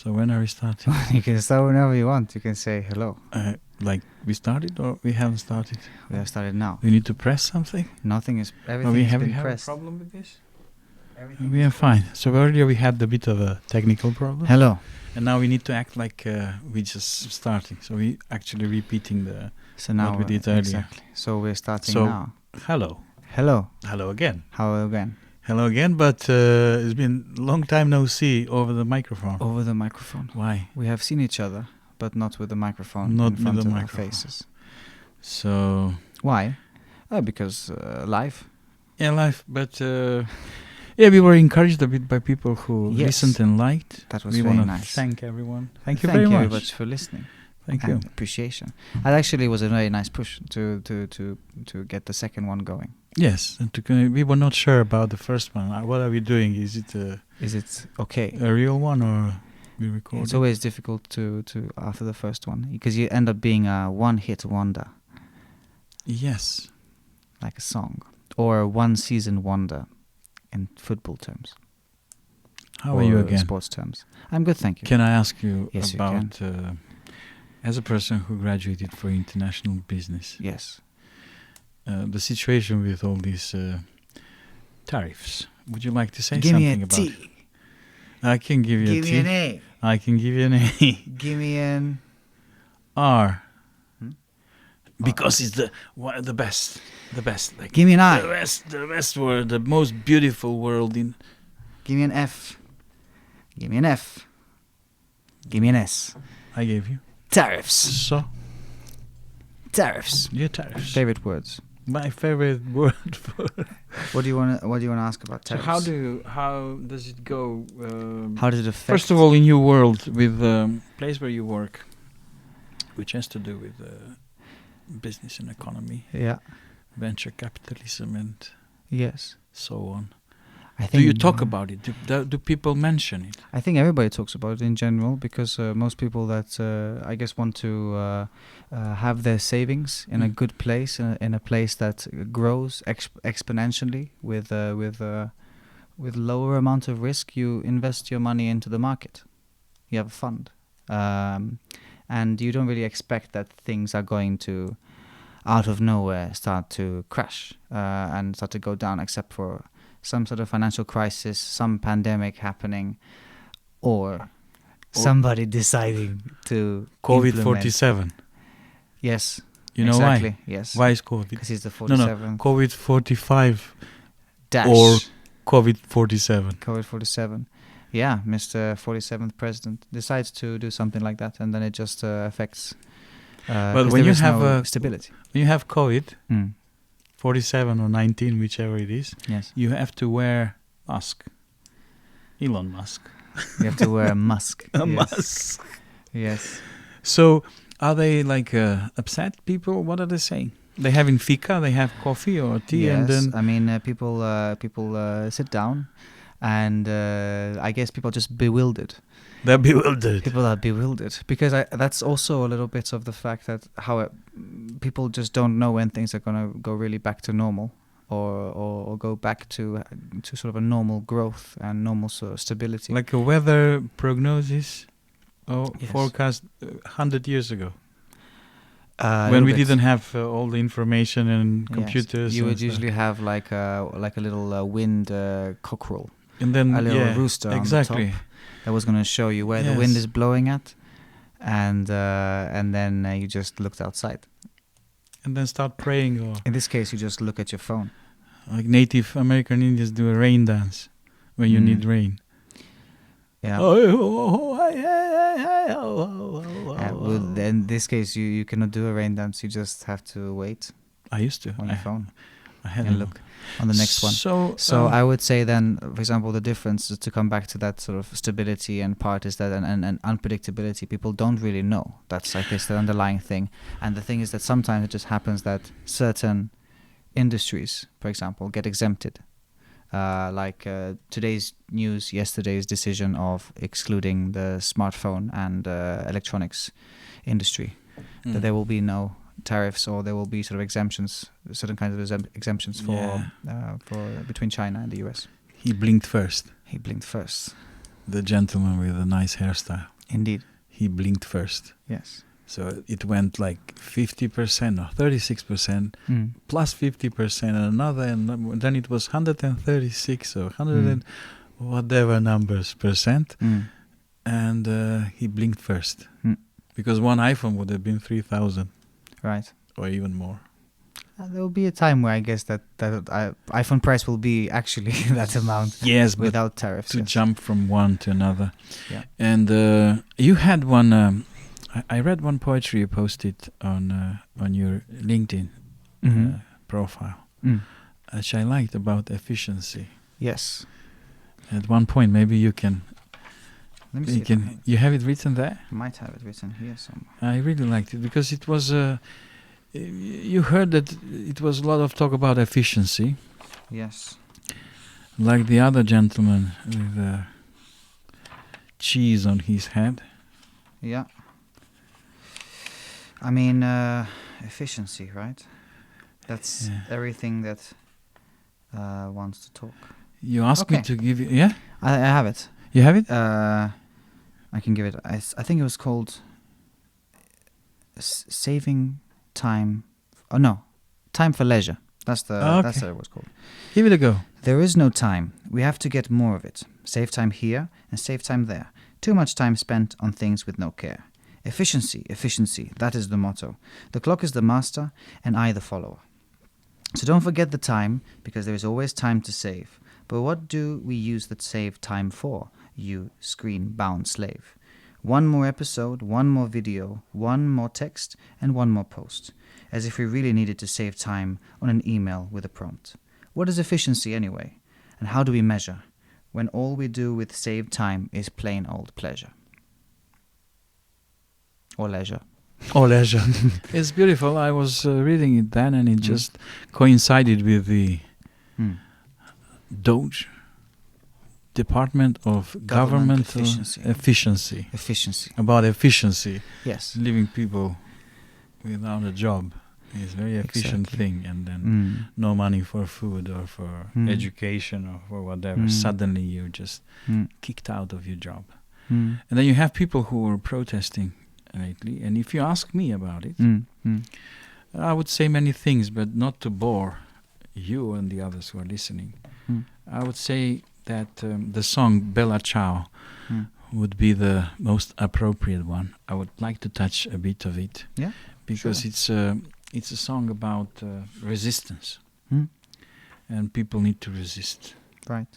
So when are we starting? You can start whenever you want. You can say hello. Like we started or we haven't started? We have started now. We need to press something? Nothing is. Or Everything we has have, been we have a pressed. problem with this? Everything We is are fine. So earlier we had a bit of a technical problem. Hello. And now we need to act like we just starting. So we actually repeating the So now what we did earlier. exactly. So we're starting So- now. hello. Hello. Hello again. How again? Hello again, but it's been a long time no see over the microphone. Over the microphone. Why? We have seen each other, but not with the microphone Not in with front the of our microphone. faces. So Why? Because live. yeah, life. But yeah, we were encouraged a bit by people who Yes. listened and liked. That was We very want to nice. thank everyone. Thank you Thank very you much. for listening. Thank and you. appreciation. That actually was a very nice push to get the second one going. Yes, and we were not sure about the first one. What are we doing? Is it Is it okay? a real one or we recorded? It's always difficult to after the first one because you end up being a one-hit wonder, Yes. like a song, or a one-season wonder in football terms. How are you or again? Sports terms. I'm good, thank you. Can I ask you Yes, you about, as a person who graduated for international business, Yes. The situation with all these tariffs? Would you like to say Give me something a about T. it? I can give you Give a me T. an A. I can give you an A. Give me an R. Hmm? Because it's the best. The best. Like Give me an I. the best world, the most beautiful world in. Give me an F. Give me an F. Give me an S. I gave you. Tariffs. So, Tariffs. your tariffs. Favorite words. My favorite word for. What do you want to ask about So tariffs? how does it go? How does it affect? First of all, in your world, with the place where you work, which has to do with business and economy, Yeah. venture capitalism, and Yes. so on. I Do think. you talk about it? Do people mention it? I think everybody talks about it in general because most people that I guess want to have their savings in a Mm. good place, in a place that grows exponentially with lower amount of risk. You invest your money into the market. You have a fund, and you don't really expect that things are going to, out of nowhere, start to crash and start to go down, except for some sort of financial crisis, some pandemic happening, or somebody deciding to implement. COVID-47. Yes, You know exactly. why? Yes, Why is COVID? because he's the No, 47th COVID-45 dash or COVID-47. COVID-47. Yeah, Mr. 47th president decides to do something like that, and then it just affects. But 'cause when there you is have no a- stability. When you have COVID, Mm. 47 or 19, whichever it is, Yes, you have to wear mask. Elon Musk. you have to wear a mask. A Yes. mask. Yes. So, are they like upset people? What are they saying? They having fika, they have coffee or tea, and Yes, then I mean people sit down, and I guess people are just bewildered. they're bewildered. People are bewildered because that's also a little bit of the fact that people just don't know when things are gonna go really back to normal, or go back to sort of a normal growth and normal sort of stability. Like a weather prognosis or Yes. forecast 100 years ago, A when little we bit. didn't have all the information and Yes. computers. You and would stuff. usually have like a little wind cockerel, and then a little yeah, rooster on the exactly. top. That was going to show you where the wind Yes. is blowing at, and then you just looked outside. And then start praying, or In this case, you just look at your phone. like Native American Indians do a rain dance when you Mm. need rain. Yeah. Well, in this case, you cannot do a rain dance. You just have to wait I used to. on your phone I had and a- look on the next one. So, I would say then, for example, the difference, to come back to that sort of stability and part, is that and unpredictability. People don't really know. That's, I guess, the underlying thing. And the thing is that sometimes it just happens that certain industries, for example, get exempted. Like today's news, yesterday's decision of excluding the smartphone and electronics industry. That there will be no tariffs, or there will be sort of exemptions, certain kinds of exemptions for between China and the US. he blinked first. He blinked first. the gentleman with a nice hairstyle. Indeed. He blinked first. Yes. So it went like 50% or 36%, plus 50% and another, and then it was 136 or 100 and whatever numbers percent. And he blinked first. Because one iPhone would have been 3,000. Right. Or even more. There will be a time where I guess that iPhone price will be actually that amount. Yes, without tariffs. To jump from one to another. Yeah. And you had one. I read one poetry you posted on your LinkedIn profile, which I liked, about efficiency. Yes. At one point, maybe you can. Let me see. You have it written there? Might have it written here somewhere. I really liked it because it was. You heard that it was a lot of talk about efficiency. Yes. Like the other gentleman with cheese on his head. Yeah. I mean, efficiency, right? That's everything that wants to talk. You asked me to give you... Yeah? I have it. You have it? I can give it. I think it was called Saving Time... Oh, no. Time for Leisure. That's what it was called. Give it a go. There is no time. We have to get more of it. Save time here and save time there. Too much time spent on things with no care. Efficiency, efficiency, that is the motto. The clock is the master and I the follower. So don't forget the time, because there is always time to save. But what do we use that save time for, you screen-bound slave? One more episode, one more video, one more text, and one more post. As if we really needed to save time on an email with a prompt. What is efficiency anyway? And how do we measure, when all we do with saved time is plain old pleasure? Or leisure. Or leisure. It's beautiful. I was reading it then, and it just coincided with the Doge, Department of Governmental Efficiency. Efficiency. About efficiency. Yes. Leaving people without a job is a very efficient thing, and then no money for food or for education or for whatever. Suddenly you're just kicked out of your job. And then you have people who are protesting lately, and if you ask me about it, I would say many things, but not to bore you and the others who are listening. I would say that the song Bella Ciao would be the most appropriate one. I would like to touch a bit of it, because it's a song about resistance, and people need to resist. Right.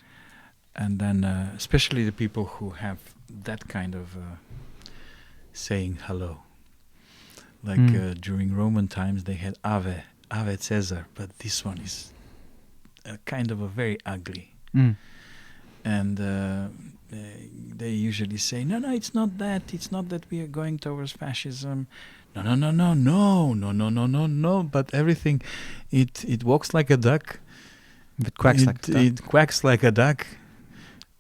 And then especially the people who have that kind of saying hello. Like during Roman times they had Ave Caesar, but this one is kind of a very ugly. And they usually say, no, it's not that. It's not that we are going towards fascism. No. But everything, it walks like a duck. It quacks like a duck. It quacks like a duck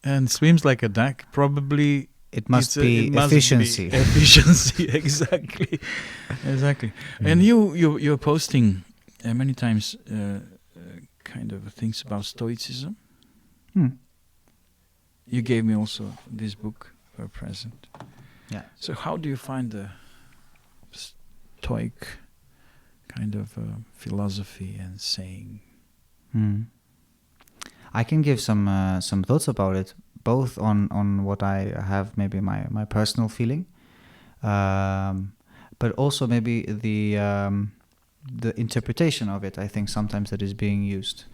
and swims like a duck. Probably it must be efficiency. Efficiency, exactly. And you're posting many times kind of things about Stoicism. You gave me also this book for a present. Yeah. So how do you find the Stoic kind of philosophy and saying? I can give some thoughts about it, both on what I have, maybe my personal feeling, but also maybe the interpretation of it. I think sometimes that is being used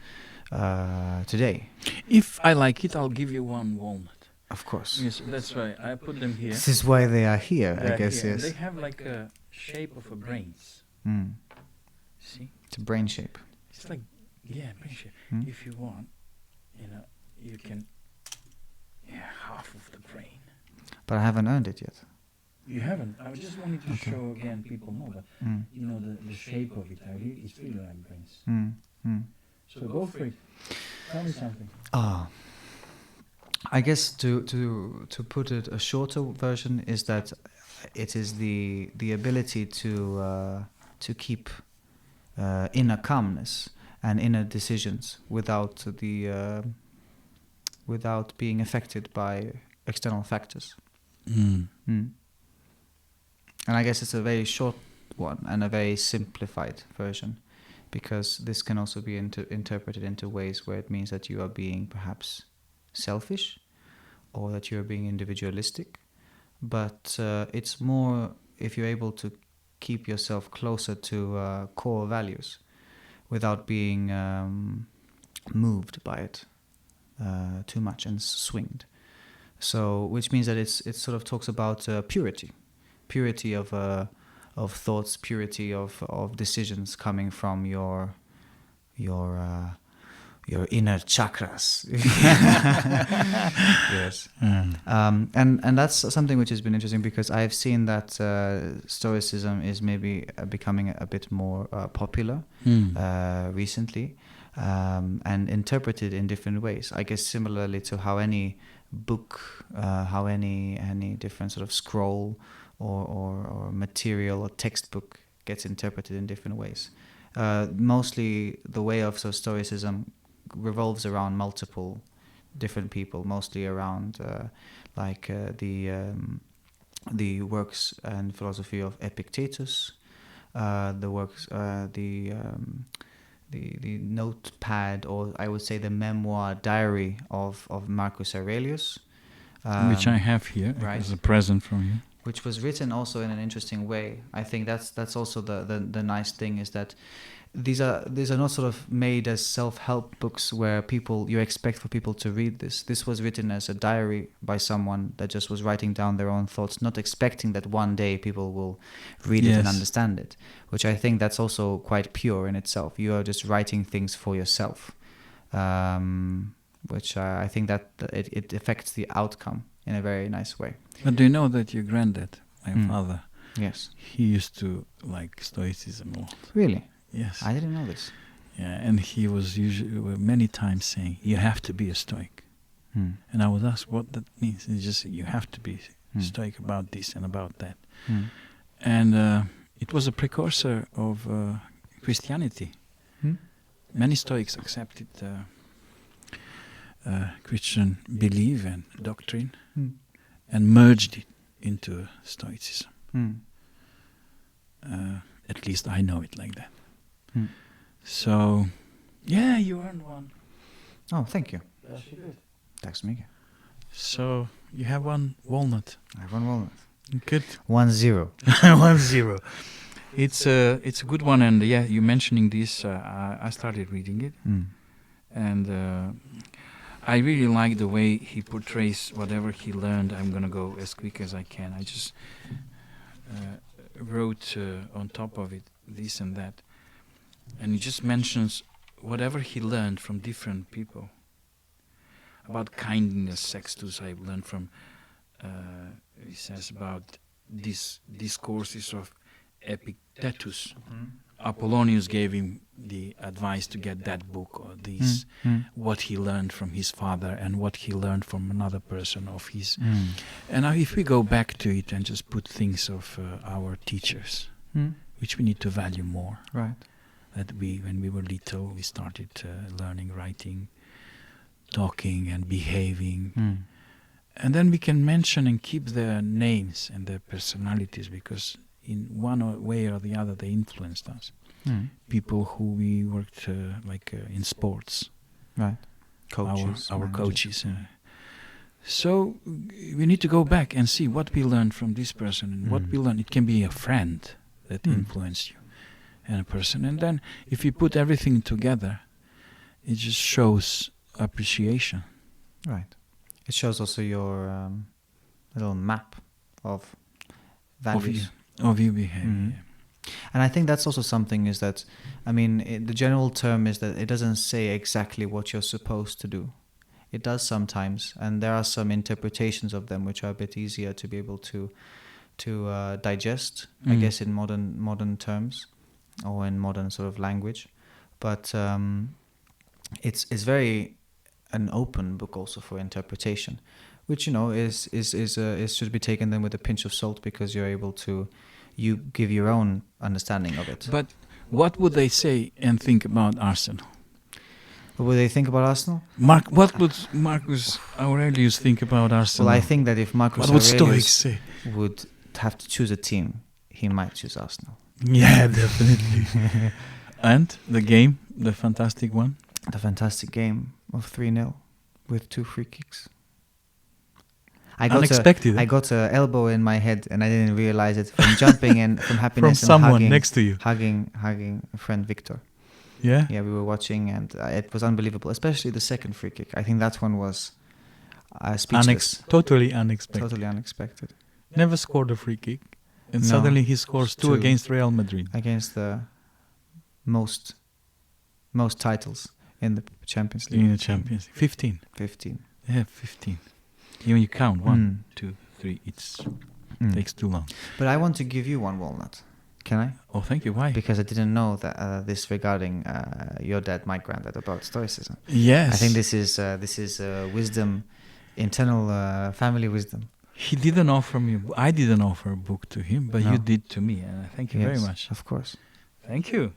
today. If I like it, I'll give you one walnut. Of course. Yes, that's right. I put them here. This is why they are here, I guess. Here. Yes. They have like a shape of a brains. See? It's a brain shape. It's like, brain shape. If you want, you can, half of the brain. But I haven't earned it yet. You haven't. I just wanted to show again, people know that, the shape of it. It's really like brains. So go for it. Tell me something. I guess to put it a shorter version is that it is the ability to keep inner calmness and inner decisions without being affected by external factors. Mm. And I guess it's a very short one and a very simplified version, because this can also be interpreted into ways where it means that you are being perhaps selfish, or that you are being individualistic. But it's more if you're able to keep yourself closer to core values without being moved by it too much and swinged. So, which means that it sort of talks about purity of thoughts, purity of decisions coming from your inner chakras. Yes. And that's something which has been interesting, because I've seen that Stoicism is maybe becoming a bit more popular recently, and interpreted in different ways. I guess similarly to how any book, how any different sort of scroll or material or textbook gets interpreted in different ways. Mostly the way of Stoicism revolves around multiple different people, mostly around the works and philosophy of Epictetus, the works, the notepad, or I would say the memoir diary of Marcus Aurelius, which I have here as a present from you. Which was written also in an interesting way. I think that's also the nice thing, is that these are not sort of made as self-help books where you expect for people to read this. This was written as a diary by someone that just was writing down their own thoughts, not expecting that one day people will read it and understand it, which I think that's also quite pure in itself. You are just writing things for yourself, which I think that it affects the outcome in a very nice way. But do you know that your granddad, my father, yes, he used to like Stoicism a lot. Really? Yes. I didn't know this. Yeah, and he was usually many times saying, "You have to be a Stoic." And I was asked what that means. It's just you have to be Stoic about this and about that. And it was a precursor of Christianity. Many Stoics accepted Christian belief and doctrine and merged it into Stoicism. At least I know it like that. So, yeah, you earned one. Oh, thank you. Tack så mycket. So, you have one walnut. I have one walnut. Good. 1-0. 1-0. It's a good one, and yeah, you mentioning this, I started reading it, and I really like the way he portrays whatever he learned. I'm gonna go as quick as I can. I just wrote on top of it this and that, and he just mentions whatever he learned from different people about kindness. Sextus I learned from. He says about these discourses of Epictetus. Apollonius gave him the advice to get that book, or these, what he learned from his father and what he learned from another person of his. And now if we go back to it and just put things of our teachers, which we need to value more. Right. That when we were little, we started learning writing, talking and behaving. And then we can mention and keep their names and their personalities, because in one way or the other they influenced us. People who we worked in sports. Right. Coaches. Our coaches. So we need to go back and see what we learned from this person and what we learned. It can be a friend that influenced you and a person. And then if you put everything together, it just shows appreciation. Right. It shows also your little map of values. Of your behavior. And I think that's also something, is that, I mean, the general term is that it doesn't say exactly what you're supposed to do. It does sometimes, and there are some interpretations of them which are a bit easier to be able to digest, I guess, in modern terms or in modern sort of language. But it's very an open book also for interpretation, which is should be taken then with a pinch of salt, because you give your own understanding of it. But what would they say and think about Arsenal? What would they think about Arsenal? What would Marcus Aurelius think about Arsenal? Well, I think that if Marcus what would Aurelius Stoics say? would have to choose a team, he might choose Arsenal. Yeah, definitely. And the game, the fantastic one? The fantastic game of 3-0 with 2 free kicks. Unexpected. I got an elbow in my head and I didn't realize it from jumping and from happiness from someone and next to you. hugging a friend Victor. Yeah? Yeah, we were watching and it was unbelievable, especially the second free kick. I think that one was speechless. Totally unexpected. Totally unexpected. Never scored a free kick. And No. suddenly he scores 2 against Real Madrid. Against the most titles in the Champions League. In the Champions League. 15. 15. Yeah, 15. When you count 1, 2, 3, it takes too long. But I want to give you one walnut. Can I? Oh, thank you. Why? Because I didn't know that this regarding your dad, my granddad, about Stoicism. Yes. I think this is wisdom, internal family wisdom. He didn't offer me. I didn't offer a book to him, but you did to me, and I thank you very much. Of course. Thank you.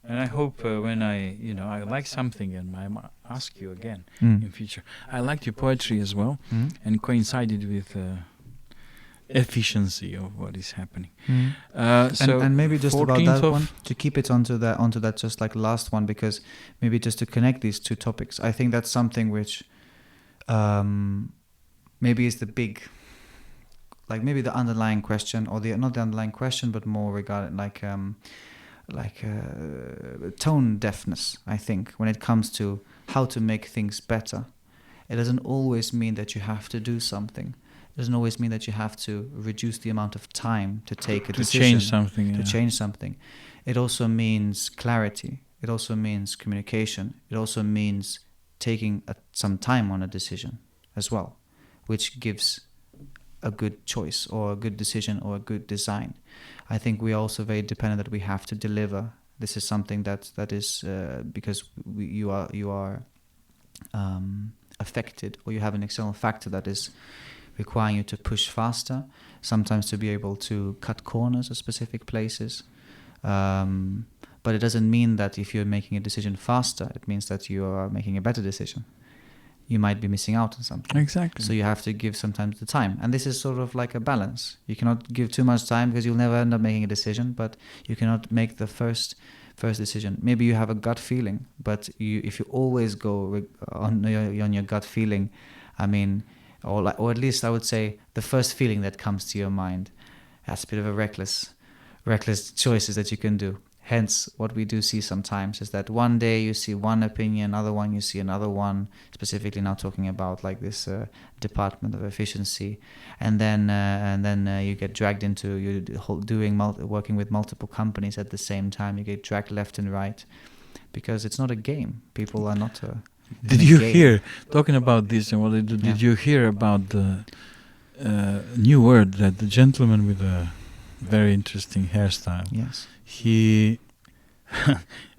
And I hope when I like something, and I ask you again in future. I liked your poetry as well, and coincided with efficiency of what is happening. So and maybe just about 14th that one, to keep it onto that just like last one, because maybe just to connect these two topics, I think that's something which maybe is the big, like maybe the underlying question, or not the underlying question, but more regarding like tone deafness. I think when it comes to how to make things better, it doesn't always mean that you have to do something. It doesn't always mean that you have to reduce the amount of time to take a decision. To change something. To change something. It also means clarity. It also means communication. It also means taking some time on a decision as well, which gives a good choice or a good decision or a good design. I think we are also very dependent that we have to deliver. This is something that is because you are affected, or you have an external factor that is requiring you to push faster, sometimes to be able to cut corners at specific places. But it doesn't mean that if you're making a decision faster, it means that you are making a better decision. You might be missing out on something. Exactly. So you have to give sometimes the time. And this is sort of like a balance. You cannot give too much time because you'll never end up making a decision, but you cannot make the first decision. Maybe you have a gut feeling, but if you always go on your gut feeling, I mean, or at least I would say the first feeling that comes to your mind, that's a bit of a reckless choices that you can do. Hence, what we do see sometimes is that one day you see one opinion, another one you see another one, specifically now talking about like this department of efficiency, and then you get dragged into working with multiple companies at the same time. You get dragged left and right because it's not a game. People are not Did you hear, talking about this and what they do, did you hear about the new word that the gentleman with a very interesting hairstyle? Yes. He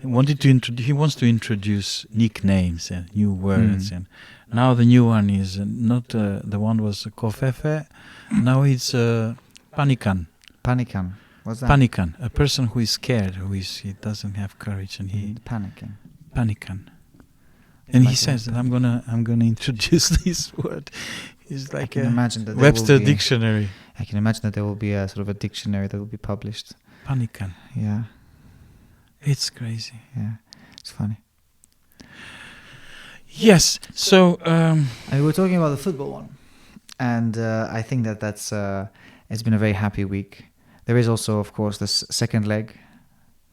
wants to introduce nicknames and new words, and now the new one is not the one was kofefe, now it's panikan. Panikan. What's that? Panikan, a person who is scared, he doesn't have courage, and he panicking. Panikan. And like he says that I'm gonna introduce this word. It's like a Webster dictionary. I can imagine that there will be a sort of a dictionary that will be published. Panikan. Yeah. It's crazy. Yeah. It's funny. Yes. So we were talking about the football one, and I think that's it's been a very happy week. There is also, of course, the second leg,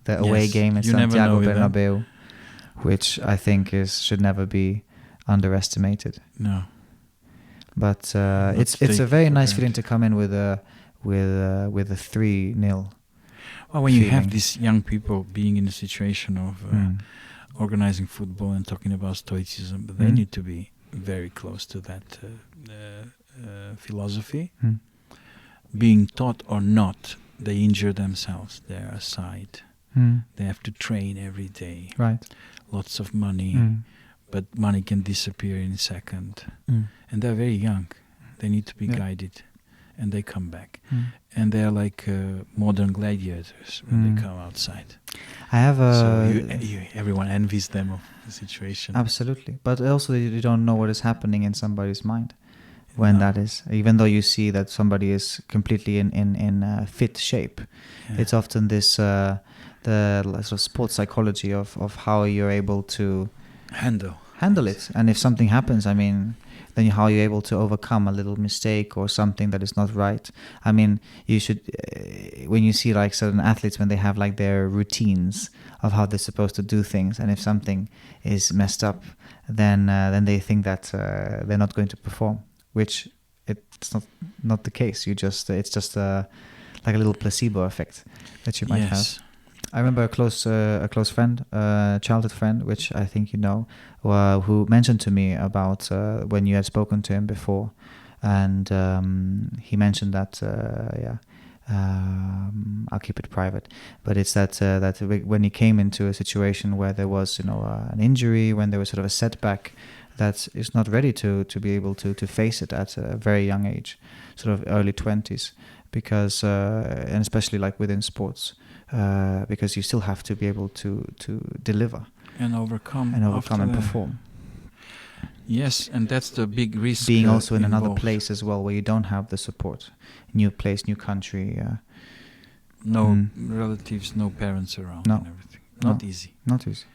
the away game at Santiago Bernabeu, which I think should never be underestimated. No. But it's a very nice feeling to come in with a 3-0. Well, when you have these young people being in a situation of organizing football and talking about Stoicism, they need to be very close to that philosophy. Being taught or not, they injure themselves. They're aside. They have to train every day. Right. Lots of money, but money can disappear in a second. And they're very young. They need to be guided. and they come back. And they're like modern gladiators when they come outside. I have everyone envies them of the situation. Absolutely, but also you don't know what is happening in somebody's mind when that is. Even though you see that somebody is completely in fit shape, it's often this the sort of sports psychology of how you're able to handle it. And if something happens, I mean, then how you're able to overcome a little mistake or something that is not right. I mean, you should, when you see like certain athletes, when they have like their routines of how they're supposed to do things, and if something is messed up, then they think that they're not going to perform, which it's not the case. It's just like a little placebo effect that you might have. I remember a close friend, childhood friend, which I think you know, who mentioned to me about when you had spoken to him before, and he mentioned that I'll keep it private, but it's that when he came into a situation where there was an injury, when there was sort of a setback, that is not ready to be able to face it at a very young age, sort of early 20s, because and especially like within sports. Because you still have to be able to deliver and overcome and perform. Yes, and that's the big risk. Being also in another place as well, where you don't have the support, new place, new country. No relatives, no parents around, and everything. Not easy. Not easy.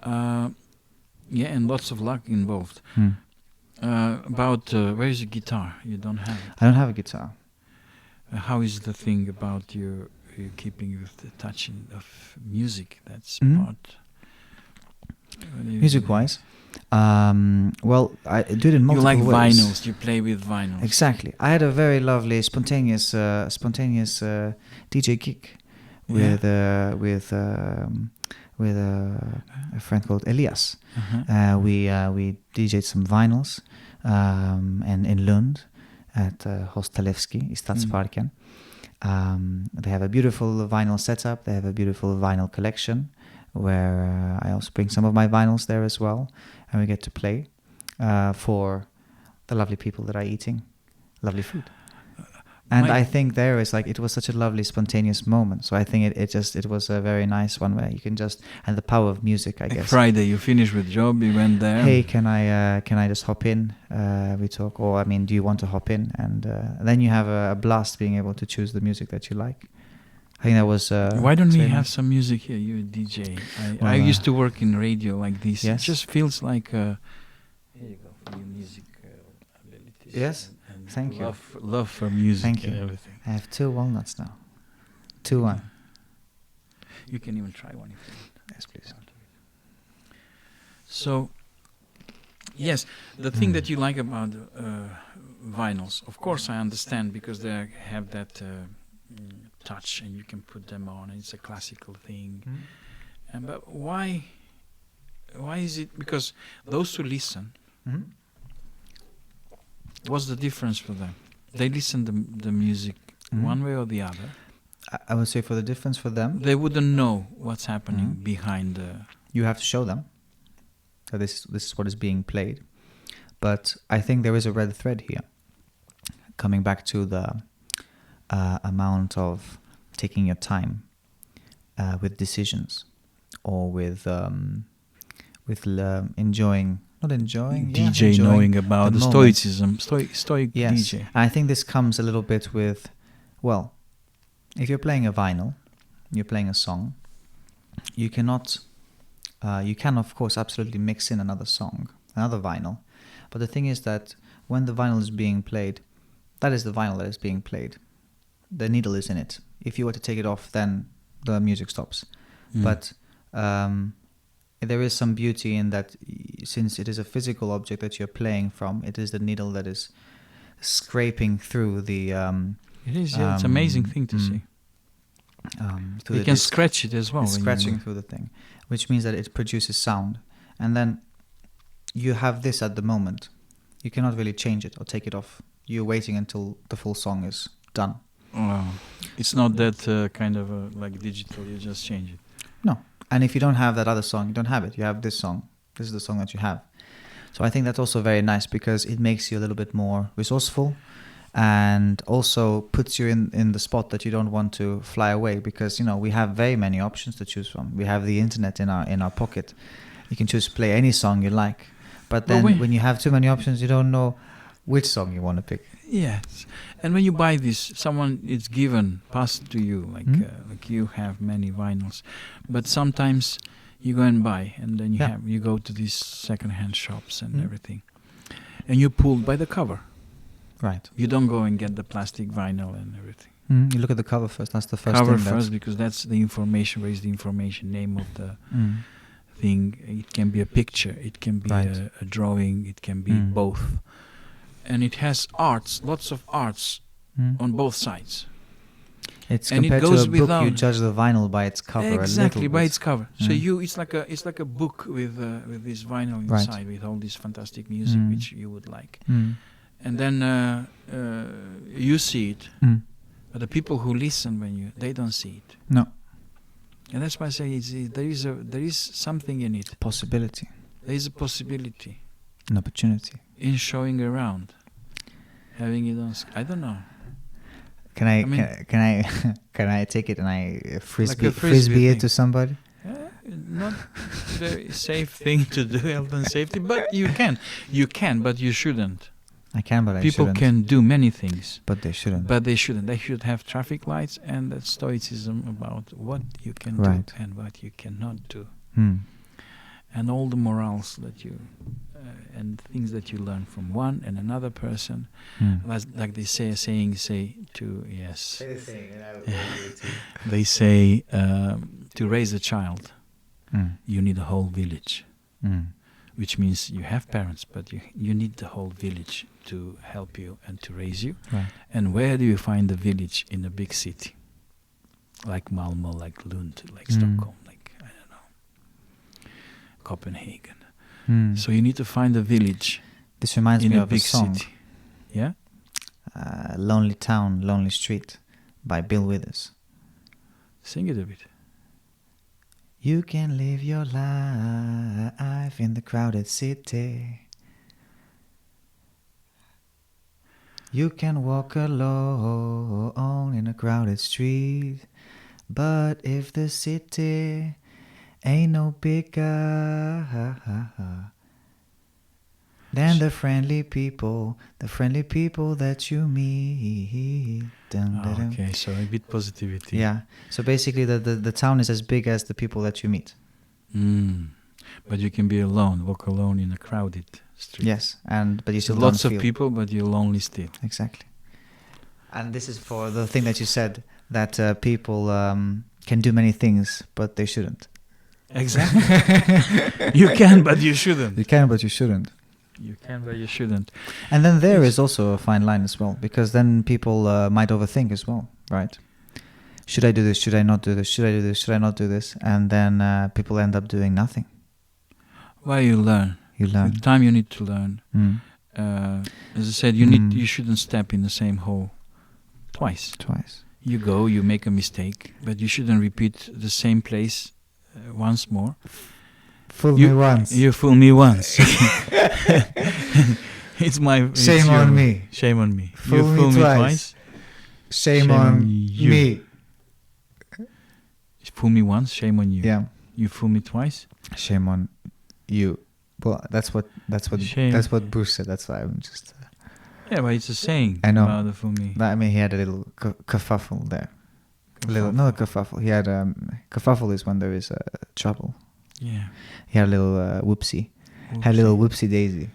And lots of luck involved. About where is your guitar? You don't have it. I don't have a guitar. How is the thing about you keeping with the touching of music? That's part. Music-wise, well, I do it in multiple ways. You like vinyls. You play with vinyls. Exactly. I had a very lovely, spontaneous DJ gig with a friend called Elias. We DJ'd some vinyls and in Lund at Hostalevski i Stadsparken. They have a beautiful vinyl setup. They have a beautiful vinyl collection where I also bring some of my vinyls there as well, and we get to play for the lovely people that are eating lovely food. And I think there is it was such a lovely spontaneous moment. So I think it was a very nice one where you can just, and the power of music, I guess. Friday, you finished with job, you went there. Hey, can I just hop in? We talk, or I mean, do you want to hop in? And then you have a blast being able to choose the music that you like. I think that was. Why don't we have some music here? You're a DJ. I used to work in radio like this. Yes? It just feels like. Here you go for your music abilities. Yes. Thank you. Love for music. Thank you. And everything. I have 2 walnuts now. 2-1. You can even try one if you want. Yes, please. So, yes, the thing that you like about vinyls, of course I understand, because they have that touch and you can put them on. It's a classical thing. But why is it? Because those who listen, what's the difference for them? They listen to the music one way or the other. I would say for the difference for them, they wouldn't know what's happening behind the... You have to show them that this is what is being played. But I think there is a red thread here. Coming back to the amount of taking your time with decisions, or with enjoying... Not enjoying, DJ enjoying knowing about the Stoicism, Stoic DJ. I think this comes a little bit with, well, if you're playing a vinyl, you're playing a song, you can of course absolutely mix in another song, another vinyl, but the thing is that when the vinyl is being played, that is the vinyl that is being played. The needle is in it. If you were to take it off, then the music stops. But there is some beauty in that, since it is a physical object that you're playing from, it is the needle that is scraping through the... it is, it's an amazing thing to see. You can scratch it as well. It's scratching through the thing, which means that it produces sound. And then you have this at the moment. You cannot really change it or take it off. You're waiting until the full song is done. It's not that kind of like digital, you just change it. No. And if you don't have that other song, you don't have it. You have this song. This is the song that you have. So I think that's also very nice, because it makes you a little bit more resourceful, and also puts you in the spot that you don't want to fly away, because we have very many options to choose from. We have the internet in our pocket. You can choose play any song you like, but then when you have too many options, you don't know which song you want to pick. Yes, and when you buy this, someone it's passed to you, like you have many vinyls, but sometimes you go and buy, and then you go to these second-hand shops and everything, and you're pulled by the cover. Right. You don't go and get the plastic vinyl and everything. You look at the cover first. That's the first cover thing. First, because that's the information. Where is the information? Name of the thing. It can be a picture. It can be a drawing. It can be both. And it has lots of arts on both sides. It's and compared it goes to a book. You judge the vinyl by its cover. Exactly, by its cover. So it's like a book with this vinyl inside, with all this fantastic music which you would like. And then you see it, but the people who listen they don't see it. No. And that's why I say there is something in it. Possibility. There is a possibility. An opportunity. In showing around, having it on. I don't know. Can I take it and I frisbee it to somebody? Not very safe thing to do, health and safety, but you can, but you shouldn't. I can, but I People shouldn't. can do many things, but they shouldn't. They should have traffic lights and that Stoicism about what you can do and what you cannot do, and all the morals that you and things that you learn from one and another person, like they say to yes. They say to raise a child, you need a whole village, which means you have parents, but you need the whole village to help you and to raise you. Right. And where do you find the village in a big city, like Malmö, like Lund, like Stockholm, like I don't know, Copenhagen? So you need to find a village. This reminds me of a big a song. city. Yeah. Lonely Town, Lonely Street by Bill Withers. Sing it a bit. You can live your life in the crowded city. You can walk alone in a crowded street. But if the city ain't no bigger than the friendly people that you meet. Okay, so a bit positivity. Yeah. So basically the town is as big as the people that you meet. But you can be alone, walk alone in a crowded street. Yes, but you still lots don't of feel. people, but you're lonely still. Exactly. And this is for the thing that you said, that people can do many things, but they shouldn't. Exactly. You can, but you shouldn't. You can, but you shouldn't. You can, but you shouldn't. And then there is also a fine line as well, because then people might overthink as well, right? Should I do this? Should I not do this? Should I do this? Should I not do this? And then people end up doing nothing. Well, you learn. You learn. With time you need to learn. As I said, you shouldn't step in the same hole twice. You go, you make a mistake, but you shouldn't repeat the same place once more. Fool me once. You fool me once. It's shame on me. Shame on me. Fool you fool me twice. Shame on you. me. Fool me once, shame on you. Yeah. You fool me twice. Shame on you. Well, that's what Bruce said. That's why I'm just. Yeah, but it's a saying. I know. About the fool me. But, I mean, he had a little kerfuffle there. Not a kerfuffle. He had kerfuffle is when there is trouble. Yeah. He had a little whoopsie. Had a little whoopsie daisy.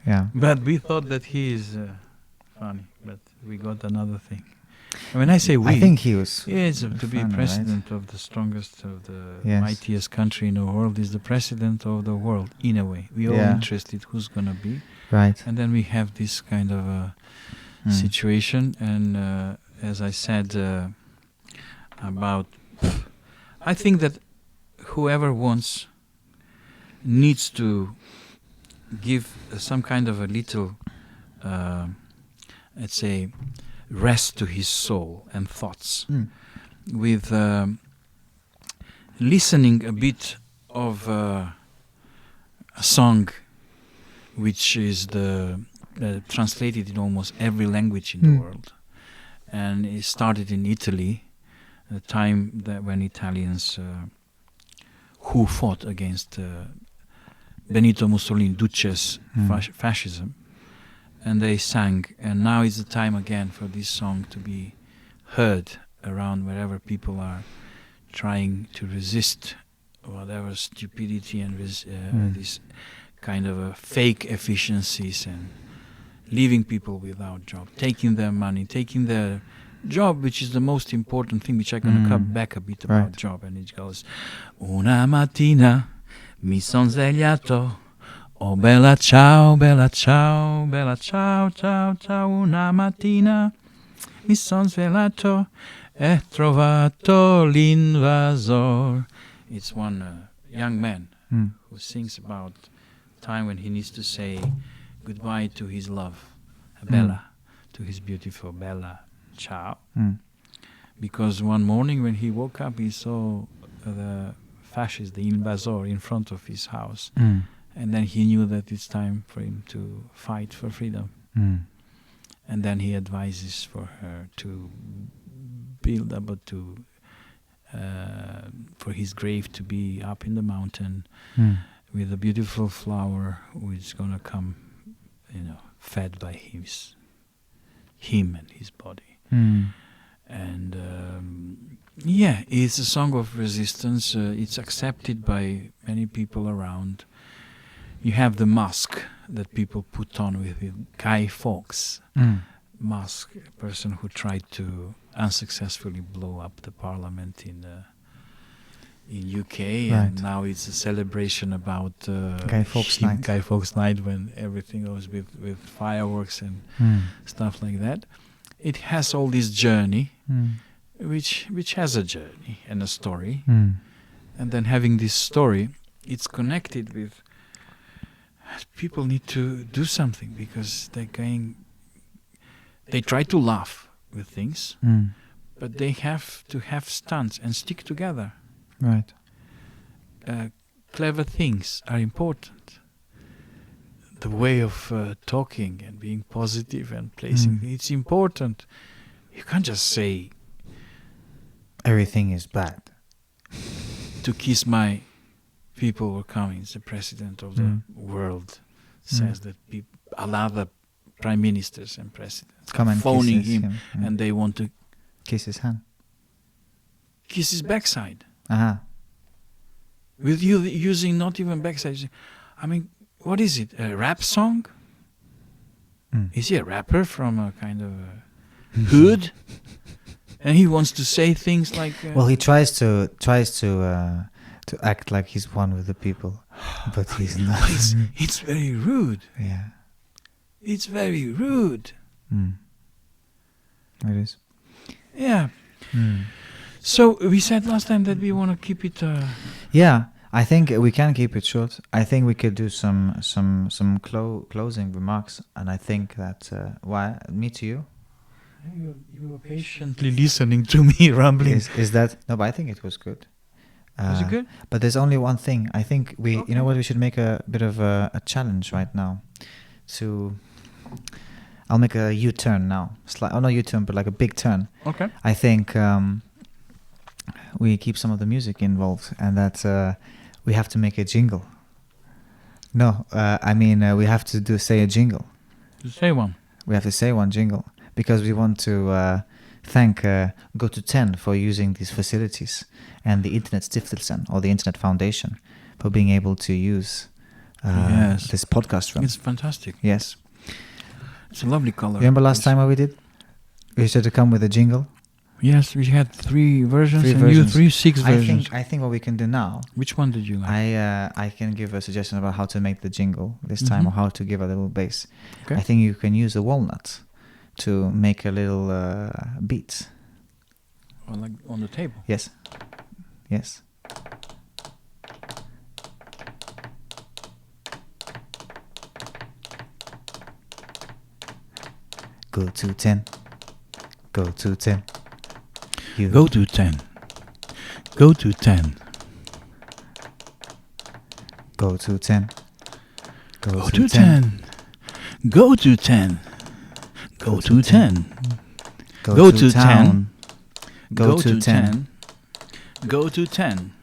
Yeah. But we thought that he is funny, but we got another thing. And when I say we, I think he was. Yes, to be president of the strongest, of the mightiest country in the world is the president of the world. In a way, we all interested who's gonna be. Right. And then we have this kind of situation, and as I said about, I think that whoever wants needs to give some kind of a little, let's say, rest to his soul and thoughts with listening a bit of a song which is the translated in almost every language in the world. And it started in Italy, the time that when Italians who fought against Benito Mussolini, Duce's fascism, and they sang. And now is the time again for this song to be heard around wherever people are trying to resist whatever stupidity and this kind of fake efficiencies and leaving people without job, taking their money, taking their job, which is the most important thing, which I'm going to come back a bit about job. And it goes, una mattina mi son svegliato, oh bella ciao, bella ciao, bella ciao, ciao, ciao, una mattina mi son svegliato e trovato l'invasor. It's one young man who sings about time when he needs to say goodbye to his love, Bella, to his beautiful Bella, ciao. Because one morning when he woke up, he saw the fascist, the invasor, in front of his house. And then he knew that it's time for him to fight for freedom. And then he advises for her to build up, for his grave to be up in the mountain with a beautiful flower which is going to come, fed by him and his body. And it's a song of resistance. It's accepted by many people around. You have the mask that people put on with Guy Fawkes. Mask, a person who tried to unsuccessfully blow up the parliament in UK, and now it's a celebration about Guy Fawkes Night. Guy Fawkes Night, when everything goes with fireworks and stuff like that. It has all this journey, which has a journey and a story, and then having this story, it's connected with people need to do something because they try to laugh with things, but they have to have stunts and stick together. Right. Clever things are important. The way of talking and being positive and placing, it's important. You can't just say everything is bad. To kiss my people were coming. The president of the world says that another prime ministers and presidents come and phoning him and they want to kiss his hand, kiss his backside. With you using not even backside. I mean, what is it? A rap song? Is he a rapper from a kind of a hood? And he wants to say things like. Well, he tries to act like he's one with the people, but he's not. It's very rude. Yeah. It's very rude. It is. Yeah. So we said last time that we want to keep it. Yeah, I think we can keep it short. I think we could do some closing remarks, and I think that me to you. You were patiently listening to me rambling. Is that no? But I think it was good. Was it good? But there's only one thing. I think you know what? We should make a bit of a challenge right now. I'll make a U-turn now. Not U-turn, but like a big turn. Okay. I think we keep some of the music involved, and that we have to make a jingle. No, I mean we have to say a jingle. To say one. We have to say one jingle because we want to thank Go210 for using these facilities and the Internet Stiftelsen or the Internet Foundation for being able to use this podcast room. It's fantastic. Yes. It's a lovely color. Remember last time what we did? We said to come with a jingle. Yes, we had 3 versions you 6 versions. I think what we can do now. Which one did you like? I can give a suggestion about how to make the jingle this time, or how to give a little bass. Okay. I think you can use a walnut to make a little beat. Or like on the table? Yes. Yes. Go210. Go210. Go210. Go210. Go210. Go210. Go to 10. Go to 10. Go to town. Go to 10. Go to 10.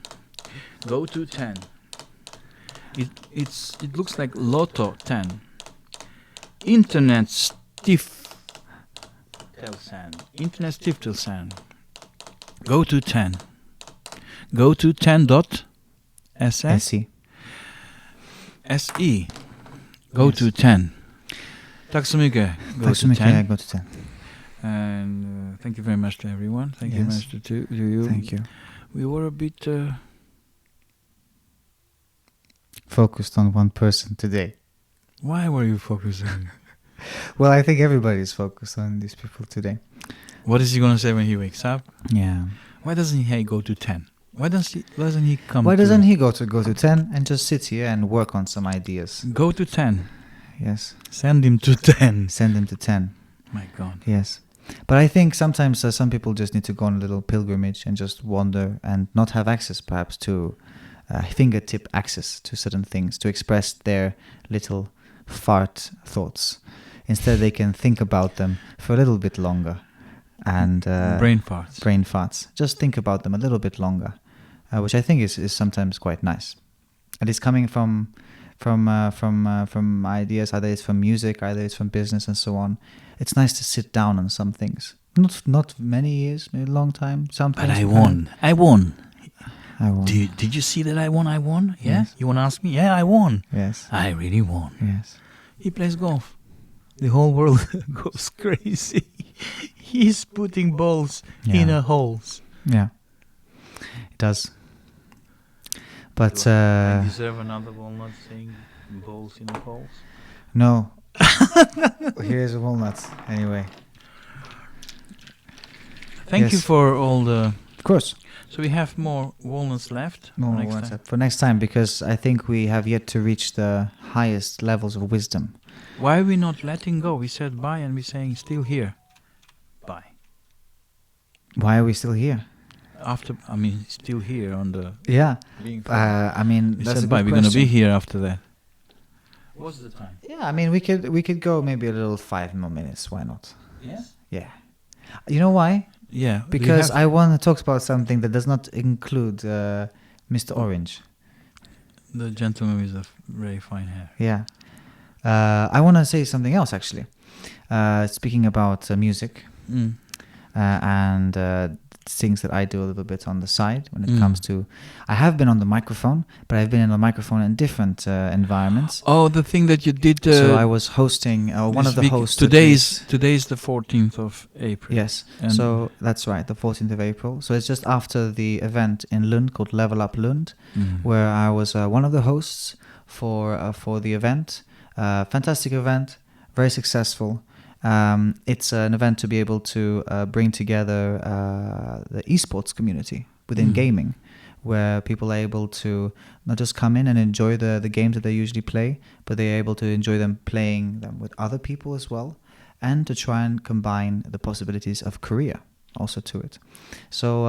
Go to 10. It looks like Lotto 10. Internet Stiftelsen. Internet Stiftelsen. Go to 10. Go to 10.se. SE. Go to 10. Tack så mycket. Tack så mycket. Go to 10. And thank you very much to everyone. Thank you very much to you. Thank you. We were a bit focused on one person today. Why were you focusing? Well, I think everybody's focused on these people today. What is he going to say when he wakes up? Yeah. Why doesn't he go to 10? Why doesn't he come? Why doesn't he go to 10 and just sit here and work on some ideas? Go to 10. Yes. Send him to 10. Send him to 10. My God. Yes. But I think sometimes some people just need to go on a little pilgrimage and just wander and not have access perhaps to fingertip access to certain things to express their little fart thoughts. Instead they can think about them for a little bit longer. And brain farts. Just think about them a little bit longer, which I think is sometimes quite nice. And it's coming from ideas, either it's from music, either it's from business and so on. It's nice to sit down on some things. Not many years, maybe a long time. Sometimes. But I won. Did you see that I won? Yeah? Yes. You want to ask me? Yeah, I won. Yes. I really won. Yes. He plays golf. The whole world goes crazy. He's putting balls in holes. Yeah. It does. But I deserve another walnut saying balls in holes? No. Here's a walnut. Anyway. Thank you for all the... Of course. So we have more walnuts left for next time, because I think we have yet to reach the highest levels of wisdom. Why are we not letting go? We said bye and we're saying still here. Bye. Why are we still here? Still here on the... Yeah. We that's said a bye. good We're going to be question. here after that. What's the time? Yeah, we could go maybe a little 5 more minutes. Why not? Yes? Yeah. You know why? Yeah. Because I want to talk about something that does not include Mr. Orange. The gentleman with the very fine hair. Yeah. I want to say something else, actually. Speaking about music and things that I do a little bit on the side when it comes to... I have been on the microphone, but I've been on the microphone in different environments. Oh, the thing that you did... so I was hosting, one of the hosts... Today's the 14th of April. Yes, so that's right, the 14th of April. So it's just after the event in Lund called Level Up Lund, where I was one of the hosts for the event. Fantastic event, very successful. It's an event to be able to bring together the esports community within gaming, where people are able to not just come in and enjoy the games that they usually play, but they're able to enjoy them playing them with other people as well, and to try and combine the possibilities of career also to it. So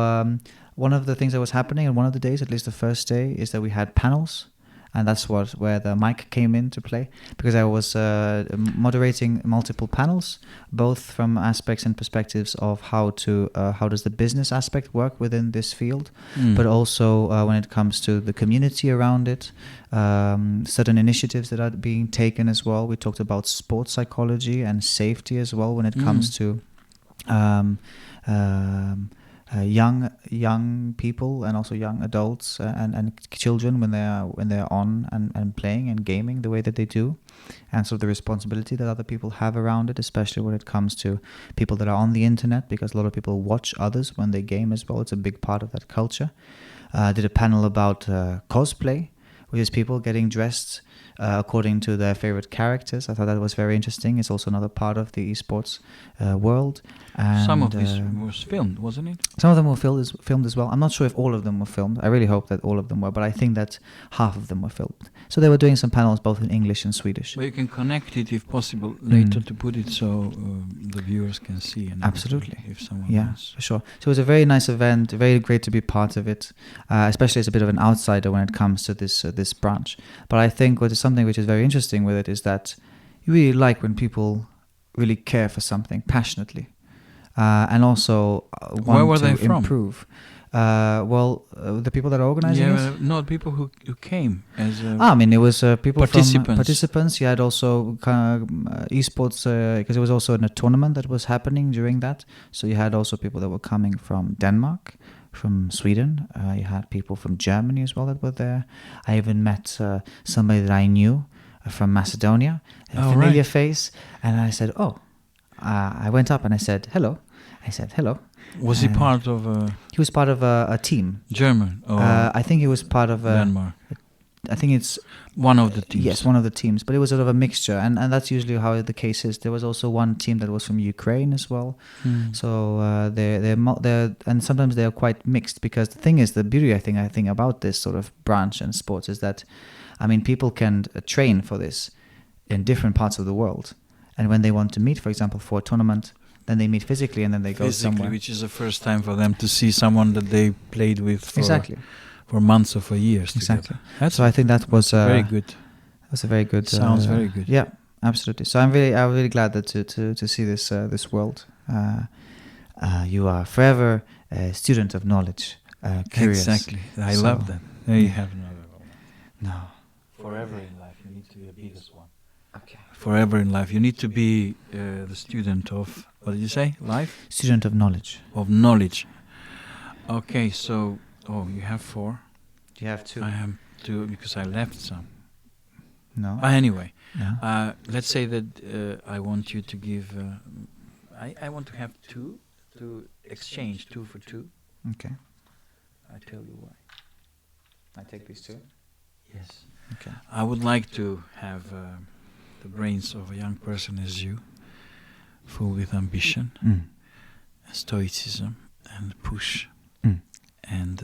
one of the things that was happening on one of the days, at least the first day, is that we had panels. And that's where the mic came into play, because I was moderating multiple panels, both from aspects and perspectives of how does the business aspect work within this field, but also when it comes to the community around it, certain initiatives that are being taken as well. We talked about sports psychology and safety as well when it comes to young people and also young adults and children when they're on and playing and gaming the way that they do, and so the responsibility that other people have around it, especially when it comes to people that are on the internet, because a lot of people watch others when they game as well. It's a big part of that culture. Did a panel about cosplay, which is people getting dressed according to their favorite characters. I thought that was very interesting. It's also another part of the esports world. And some of this was filmed, wasn't it? Some of them were filmed as well. I'm not sure if all of them were filmed. I really hope that all of them were, but I think that half of them were filmed. So they were doing some panels both in English and Swedish. Well, you can connect it, if possible, later to put it so the viewers can see. And absolutely. If someone wants. For sure. So it was a very nice event, very great to be part of it, especially as a bit of an outsider when it comes to this branch. But I think what is something which is very interesting with it is that you really like when people really care for something passionately, and also Where were want they to from? improve. The people that are organizing it. No, people who came as I mean, it was people participants. from participants. You had also esports, because it was also in a tournament that was happening during that. So you had also people that were coming from Denmark, from Sweden. You had people from Germany as well that were there. I even met somebody that I knew from Macedonia, a familiar face. And I said, I went up and I said, hello. Was he part of He was part of a team. German? Or I think he was part of Denmark. I think it's one of the teams. Yes, one of the teams, but it was sort of a mixture, and that's usually how the case is. There was also one team that was from Ukraine as well. So they're and sometimes they are quite mixed, because the thing is, the beauty I think about this sort of branch in sports is that, I mean, people can train for this in different parts of the world, and when they want to meet, for example, for a tournament, then they meet physically, and then they go somewhere. Which is the first time for them to see someone that they played with for months or for years. Exactly. So I think that was very good. That's a very good. Sounds very good. Yeah, absolutely. So I'm really glad that to see this world. You are forever a student of knowledge, curious. Exactly. I love that. There you have another one. No. Forever in life, you need to be the biggest one. Okay. Forever in life, you need to be the student of, what did you say? Life? Student of knowledge. Of knowledge. Okay, so, you have 4. You have 2. I have 2 because I left some. No. Anyway, yeah. Let's say that I want you to give, I want to have 2 to exchange 2 for 2. Okay. I tell you why. I take these 2? Yes. Okay. I would like to have the brains of a young person as you, full with ambition, stoicism, and push, and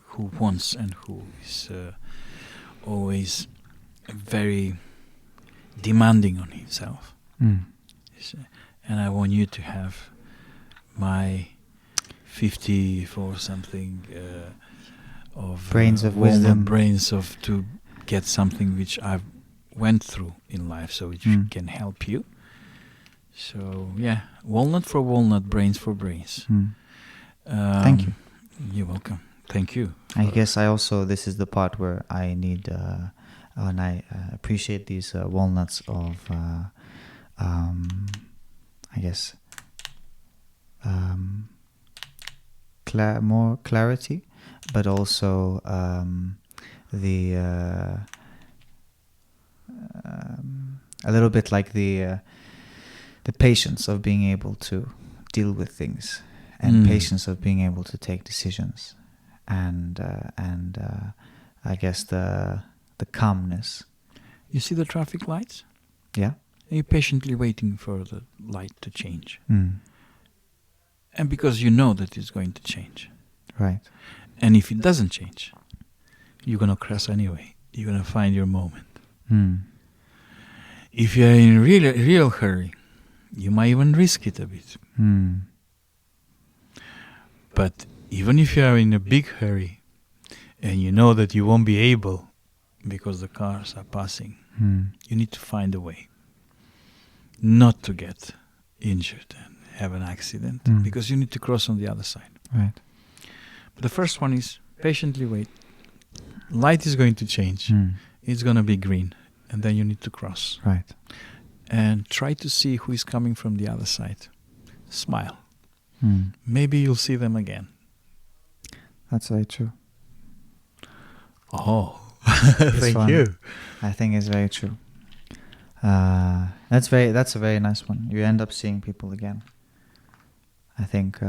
who wants and who is always very demanding on himself. And I want you to have my 54 something of brains of wisdom, brains of to get something which I've went through in life, so which can help you. So walnut for walnut, brains for brains. Thank you. You're welcome. Thank you. I guess this is the part where I need, and I appreciate these walnuts of, I guess, more clarity, but also a little bit like the patience of being able to deal with things, and patience of being able to take decisions, and I guess the calmness. You see the traffic lights? Yeah. You're patiently waiting for the light to change. And because you know that it's going to change. Right. And if it doesn't change, you're going to cross anyway. You're going to find your moment. If you're in real hurry, you might even risk it a bit. But even if you are in a big hurry and you know that you won't be able because the cars are passing, you need to find a way not to get injured and have an accident, because you need to cross on the other side. Right. But the first one is patiently wait. Light is going to change. It's going to be green, and then you need to cross. Right. And try to see who is coming from the other side. Smile. Maybe you'll see them again. That's very true. Oh, Thank fun. You. I think it's very true. That's a very nice one. You end up seeing people again. I think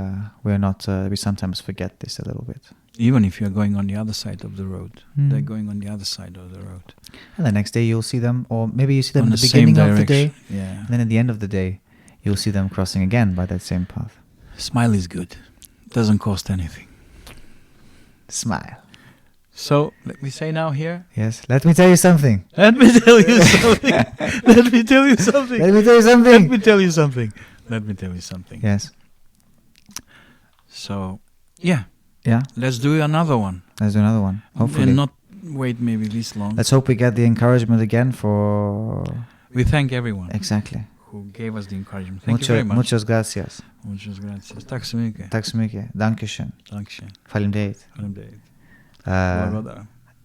we sometimes forget this a little bit. Even if you're going on the other side of the road, they're going on the other side of the road. And the next day you'll see them, or maybe you see them at the beginning of the day, and then at the end of the day, you'll see them crossing again by that same path. Smile is good. Doesn't cost anything. Smile. So, let me say now here. Yes, let me tell you something. Let me tell you something. Let me tell you something. Let me tell you something. Let me tell you something. Let me tell you something. Yes. So, yeah. Yeah. Let's do another one. Let's do another one. Hopefully. And not wait maybe this long. Let's hope we get the encouragement again for... We thank everyone Exactly. who gave us the encouragement. Thank you very much. Muchas gracias. Muchas gracias. Tack så mycket. Tack så mycket. Dankeschön. Dankeschön. Faleminderit. Faleminderit.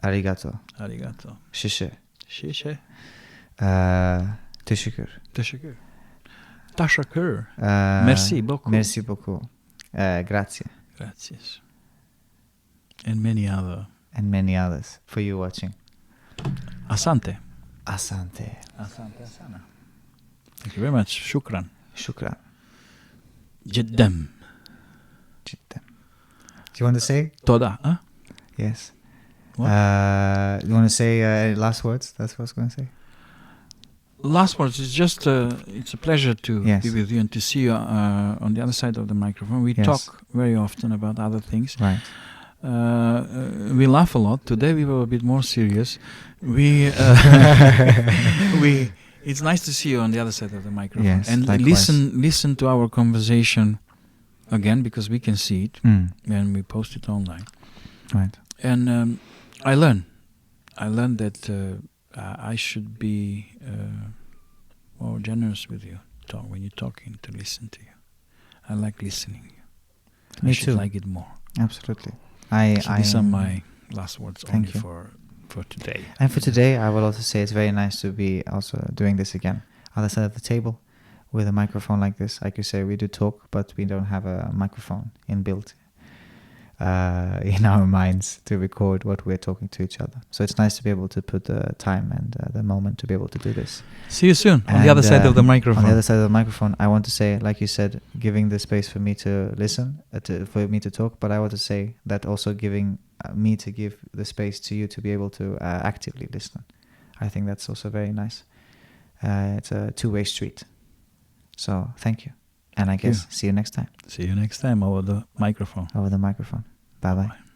Arigato. Arigato. Şişe. Şişe. Teşekkür. Teşekkür. Teşekkür. Merci beaucoup. Merci beaucoup. Grazie. Gracias. And many others for you watching. Asante. Asante. Asante sana. Thank you very much. Shukran. Shukran. Jiddam. Jiddam. Do you want to say? Toda. Huh? Yes. What? You want to say last words? That's what I was going to say. Last words is just it's a pleasure to Yes. be with you and to see you on the other side of the microphone. We Yes. talk very often about other things. Right. We laugh a lot. Today we were a bit more serious. It's nice to see you on the other side of the microphone. Yes, and likewise. listen to our conversation again, because we can see it and we post it online. Right. And I learned that I should be more generous with you when you're talking, to listen to you. I like listening. Me I should too. like it more. Absolutely. So these are my last words Thank only you. for today. And for today, I will also say it's very nice to be also doing this again. Other side of the table with a microphone like this. Like you say, we do talk, but we don't have a microphone inbuilt in our minds to record what we're talking to each other. So it's nice to be able to put the time and the moment to be able to do this. See you soon on the other side of the microphone. On the other side of the microphone, I want to say, like you said, giving the space for me to listen, for me to talk, but I want to say that also giving me to give the space to you to be able to actively listen. I think that's also very nice. It's a two-way street. So thank you. And I guess see you next time. See you next time over the microphone. Over the microphone. Bye-bye. Bye.